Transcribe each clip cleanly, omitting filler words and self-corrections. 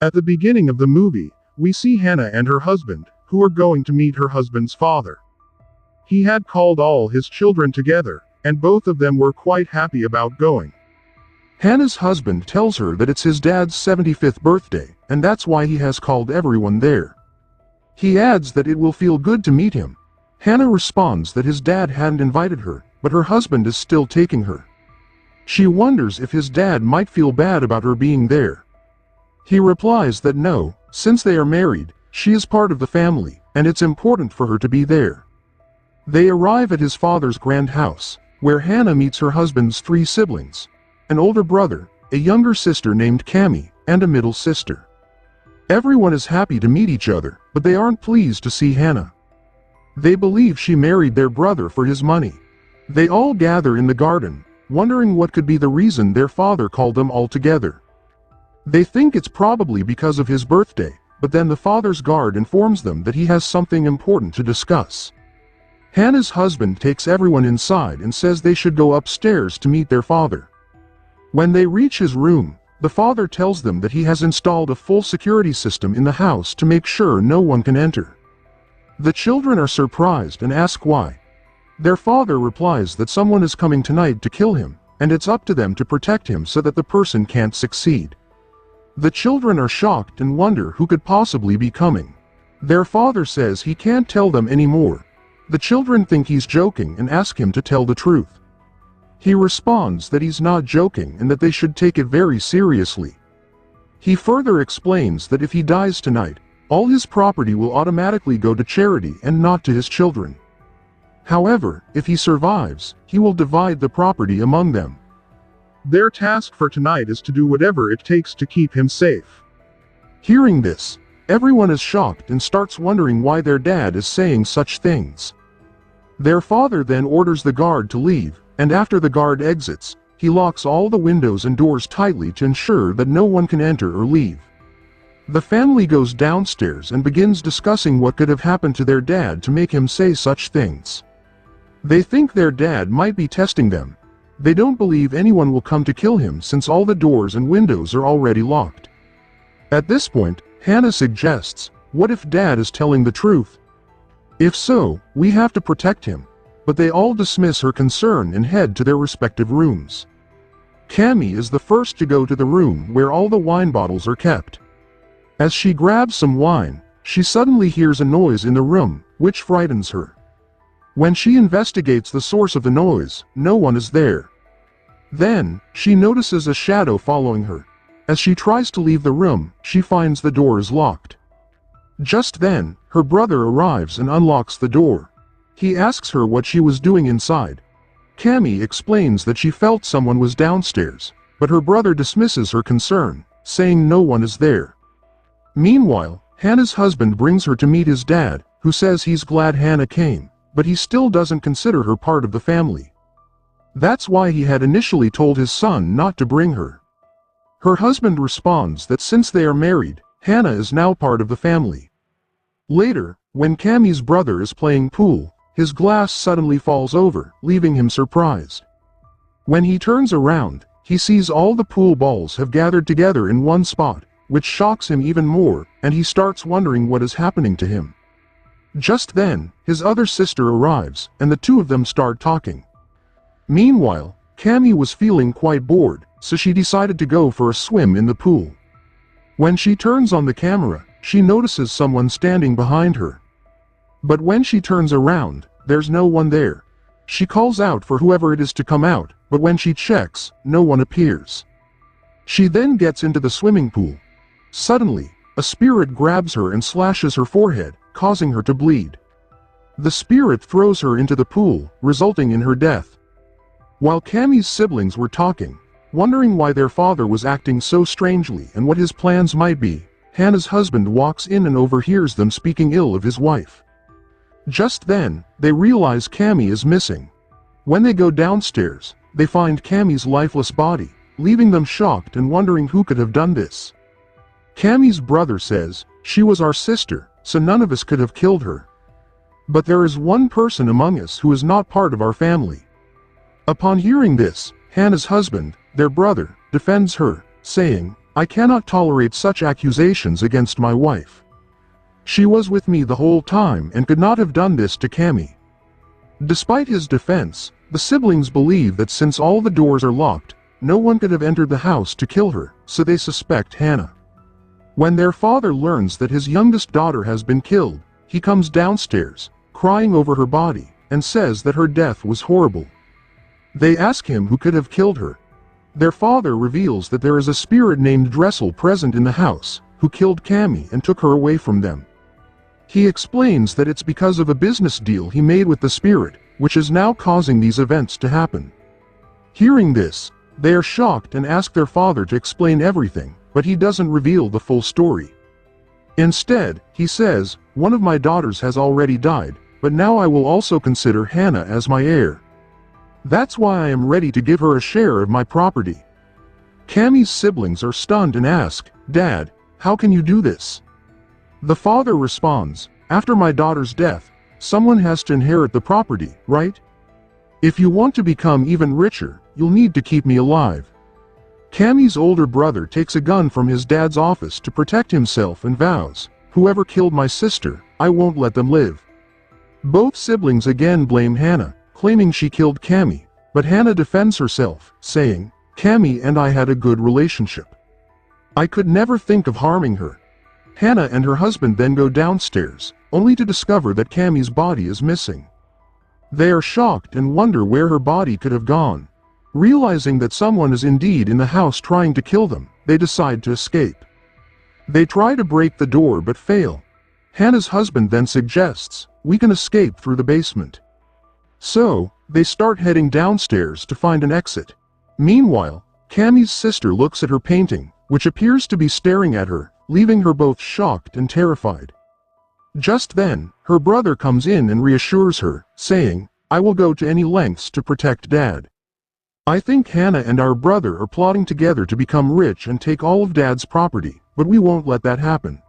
At the beginning of the movie, we see Hannah and her husband, who are going to meet her husband's father. He had called all his children together, and both of them were quite happy about going. Hannah's husband tells her that it's his dad's 75th birthday, and that's why he has called everyone there. He adds that it will feel good to meet him. Hannah responds that his dad hadn't invited her, but her husband is still taking her. She wonders if his dad might feel bad about her being there. He replies that no, since they are married, she is part of the family, and it's important for her to be there. They arrive at his father's grand house, where Hannah meets her husband's 3 siblings: an older brother, a younger sister named Cammy, and a middle sister. Everyone is happy to meet each other, but they aren't pleased to see Hannah. They believe she married their brother for his money. They all gather in the garden, wondering what could be the reason their father called them all together. They think it's probably because of his birthday, but then the father's guard informs them that he has something important to discuss. Hannah's husband takes everyone inside and says they should go upstairs to meet their father. When they reach his room, the father tells them that he has installed a full security system in the house to make sure no one can enter. The children are surprised and ask why. Their father replies that someone is coming tonight to kill him, and it's up to them to protect him so that the person can't succeed. The children are shocked and wonder who could possibly be coming. Their father says he can't tell them anymore. The children think he's joking and ask him to tell the truth. He responds that he's not joking and that they should take it very seriously. He further explains that if he dies tonight, all his property will automatically go to charity and not to his children. However, if he survives, he will divide the property among them. Their task for tonight is to do whatever it takes to keep him safe. Hearing this, everyone is shocked and starts wondering why their dad is saying such things. Their father then orders the guard to leave, and after the guard exits, he locks all the windows and doors tightly to ensure that no one can enter or leave. The family goes downstairs and begins discussing what could have happened to their dad to make him say such things. They think their dad might be testing them. They don't believe anyone will come to kill him since all the doors and windows are already locked. At this point, Hannah suggests, "What if Dad is telling the truth? If so, we have to protect him." But they all dismiss her concern and head to their respective rooms. Cammy is the first to go to the room where all the wine bottles are kept. As she grabs some wine, she suddenly hears a noise in the room, which frightens her. When she investigates the source of the noise, no one is there. Then, she notices a shadow following her. As she tries to leave the room, she finds the door is locked. Just then, her brother arrives and unlocks the door. He asks her what she was doing inside. Cammy explains that she felt someone was downstairs, but her brother dismisses her concern, saying no one is there. Meanwhile, Hannah's husband brings her to meet his dad, who says he's glad Hannah came, but he still doesn't consider her part of the family. That's why he had initially told his son not to bring her. Her husband responds that since they are married, Hannah is now part of the family. Later, when Cammy's brother is playing pool, his glass suddenly falls over, leaving him surprised. When he turns around, he sees all the pool balls have gathered together in one spot, which shocks him even more, and he starts wondering what is happening to him. Just then, his other sister arrives, and the two of them start talking. Meanwhile, Cammy was feeling quite bored, so she decided to go for a swim in the pool. When she turns on the camera, she notices someone standing behind her. But when she turns around, there's no one there. She calls out for whoever it is to come out, but when she checks, no one appears. She then gets into the swimming pool. Suddenly, a spirit grabs her and slashes her forehead, causing her to bleed. The spirit throws her into the pool, resulting in her death. While Cammy's siblings were talking, wondering why their father was acting so strangely and what his plans might be, Hannah's husband walks in and overhears them speaking ill of his wife. Just then, they realize Cammy is missing. When they go downstairs, they find Cammy's lifeless body, leaving them shocked and wondering who could have done this. Cammy's brother says, "She was our sister, so none of us could have killed her. But there is one person among us who is not part of our family." Upon hearing this, Hannah's husband, their brother, defends her, saying, I cannot tolerate such accusations against my wife. She was with me the whole time and could not have done this to Cammy. Despite his defense, the siblings believe that since all the doors are locked, no one could have entered the house to kill her, so they suspect Hannah. When their father learns that his youngest daughter has been killed, he comes downstairs, crying over her body, and says that her death was horrible. They ask him who could have killed her. Their father reveals that there is a spirit named Dressel present in the house, who killed Cammy and took her away from them. He explains that it's because of a business deal he made with the spirit, which is now causing these events to happen. Hearing this, they are shocked and ask their father to explain everything, but he doesn't reveal the full story. Instead, he says, "One of my daughters has already died, but now I will also consider Hannah as my heir. That's why I am ready to give her a share of my property." Cammy's siblings are stunned and ask, "Dad, how can you do this?" The father responds, "After my daughter's death, someone has to inherit the property, right? If you want to become even richer, you'll need to keep me alive." Cammy's older brother takes a gun from his dad's office to protect himself and vows, "Whoever killed my sister, I won't let them live." Both siblings again blame Hannah, claiming she killed Cammy, but Hannah defends herself, saying, "Cammy and I had a good relationship. I could never think of harming her." Hannah and her husband then go downstairs, only to discover that Cammy's body is missing. They are shocked and wonder where her body could have gone. Realizing that someone is indeed in the house trying to kill them, they decide to escape. They try to break the door but fail. Hannah's husband then suggests, "We can escape through the basement." So, they start heading downstairs to find an exit. Meanwhile, Cammy's sister looks at her painting, which appears to be staring at her, leaving her both shocked and terrified. Just then, her brother comes in and reassures her, saying, "I will go to any lengths to protect Dad. I think Hannah and our brother are plotting together to become rich and take all of Dad's property, but we won't let that happen."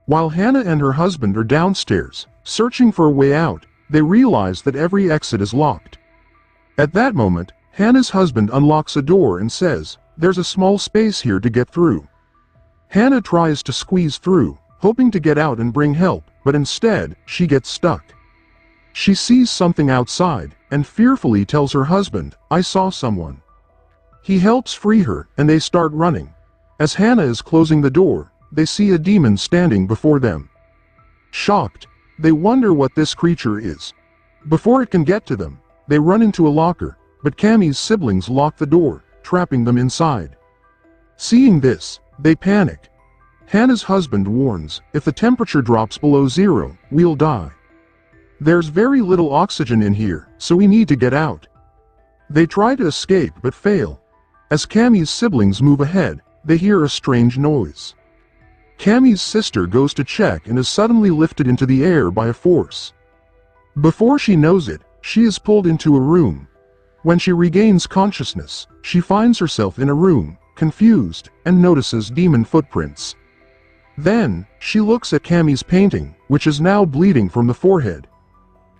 While Hannah and her husband are downstairs, searching for a way out, they realize that every exit is locked. At that moment, Hannah's husband unlocks a door and says, "There's a small space here to get through." Hannah tries to squeeze through, hoping to get out and bring help, but instead, she gets stuck. She sees something outside, and fearfully tells her husband, "I saw someone." He helps free her, and they start running. As Hannah is closing the door, they see a demon standing before them. Shocked, they wonder what this creature is. Before it can get to them, they run into a locker, but Cammy's siblings lock the door, trapping them inside. Seeing this, they panic. Hannah's husband warns, "If the temperature drops below 0, we'll die. There's very little oxygen in here, so we need to get out." They try to escape but fail. As Cammy's siblings move ahead, they hear a strange noise. Cammy's sister goes to check and is suddenly lifted into the air by a force. Before she knows it, she is pulled into a room. When she regains consciousness, she finds herself in a room, confused, and notices demon footprints. Then, she looks at Cammy's painting, which is now bleeding from the forehead.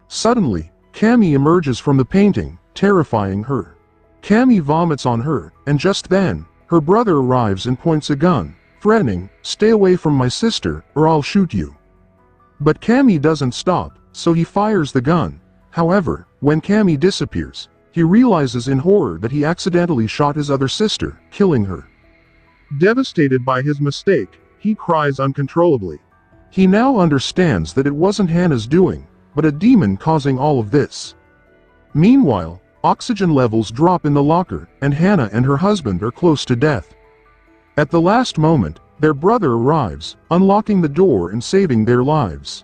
Suddenly, Cammy emerges from the painting, terrifying her. Cammy vomits on her, and just then, her brother arrives and points a gun, threatening, "Stay away from my sister, or I'll shoot you." But Cammy doesn't stop, so he fires the gun. However, when Cammy disappears, he realizes in horror that he accidentally shot his other sister, killing her. Devastated by his mistake, he cries uncontrollably. He now understands that it wasn't Hannah's doing, but a demon causing all of this. Meanwhile, oxygen levels drop in the locker, and Hannah and her husband are close to death. At the last moment, their brother arrives, unlocking the door and saving their lives.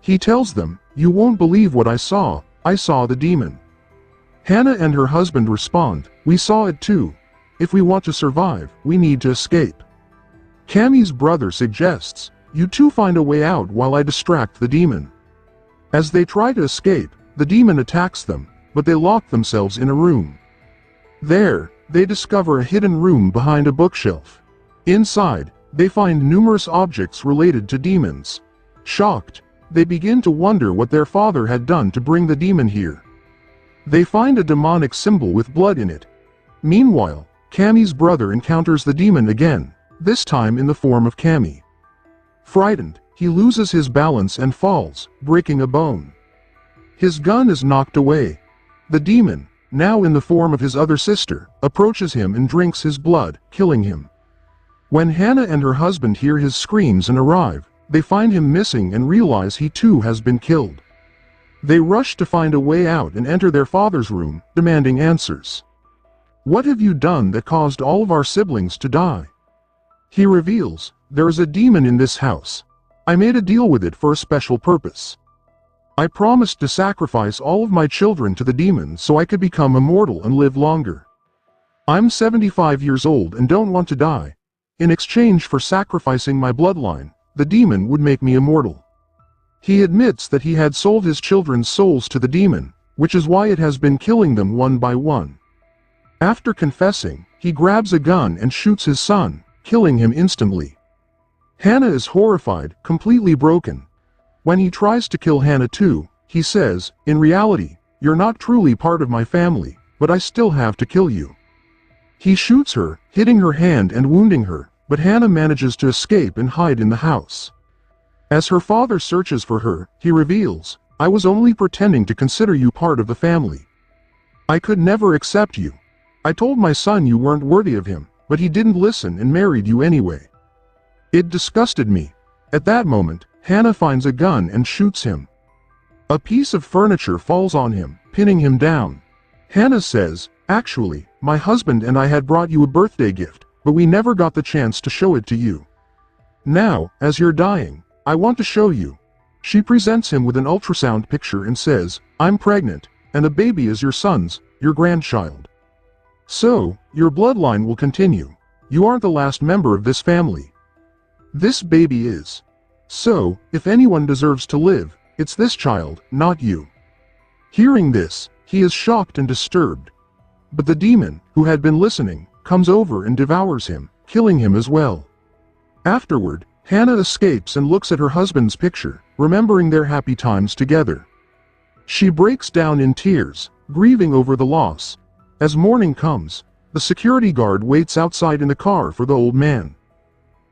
He tells them, "You won't believe what I saw the demon." Hannah and her husband respond, "We saw it too. If we want to survive, we need to escape." Cammy's brother suggests, "You two find a way out while I distract the demon." As they try to escape, the demon attacks them, but they lock themselves in a room. There, they discover a hidden room behind a bookshelf. Inside, they find numerous objects related to demons. Shocked, they begin to wonder what their father had done to bring the demon here. They find a demonic symbol with blood in it. Meanwhile, Cammy's brother encounters the demon again, this time in the form of Cammy. Frightened, he loses his balance and falls, breaking a bone. His gun is knocked away. The demon, now in the form of his other sister, approaches him and drinks his blood, killing him. When Hannah and her husband hear his screams and arrive, they find him missing and realize he too has been killed. They rush to find a way out and enter their father's room, demanding answers. "What have you done that caused all of our siblings to die?" He reveals, "There is a demon in this house. I made a deal with it for a special purpose. I promised to sacrifice all of my children to the demon so I could become immortal and live longer. I'm 75 years old and don't want to die. In exchange for sacrificing my bloodline, the demon would make me immortal." He admits that he had sold his children's souls to the demon, which is why it has been killing them one by one. After confessing, he grabs a gun and shoots his son, killing him instantly. Hannah is horrified, completely broken. When he tries to kill Hannah too, he says, "In reality, you're not truly part of my family, but I still have to kill you." He shoots her, hitting her hand and wounding her, but Hannah manages to escape and hide in the house. As her father searches for her, he reveals, "I was only pretending to consider you part of the family. I could never accept you. I told my son you weren't worthy of him, but he didn't listen and married you anyway. It disgusted me." At that moment, Hannah finds a gun and shoots him. A piece of furniture falls on him, pinning him down. Hannah says, "Actually, my husband and I had brought you a birthday gift, but we never got the chance to show it to you. Now, as you're dying, I want to show you." She presents him with an ultrasound picture and says, "I'm pregnant, and the baby is your son's, your grandchild. So, your bloodline will continue. You aren't the last member of this family. This baby is. So, if anyone deserves to live, it's this child, not you." Hearing this, he is shocked and disturbed. But the demon, who had been listening, comes over and devours him, killing him as well. Afterward, Hannah escapes and looks at her husband's picture, remembering their happy times together. She breaks down in tears, grieving over the loss. As morning comes, the security guard waits outside in the car for the old man.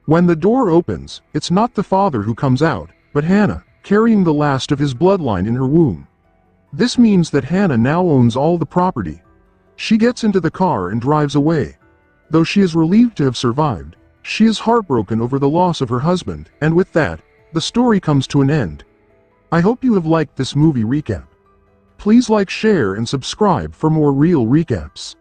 When the door opens, it's not the father who comes out, but Hannah, carrying the last of his bloodline in her womb. This means that Hannah now owns all the property. She gets into the car and drives away. Though she is relieved to have survived, she is heartbroken over the loss of her husband, and with that, the story comes to an end. I hope you have liked this movie recap. Please like, share, and subscribe for more real recaps.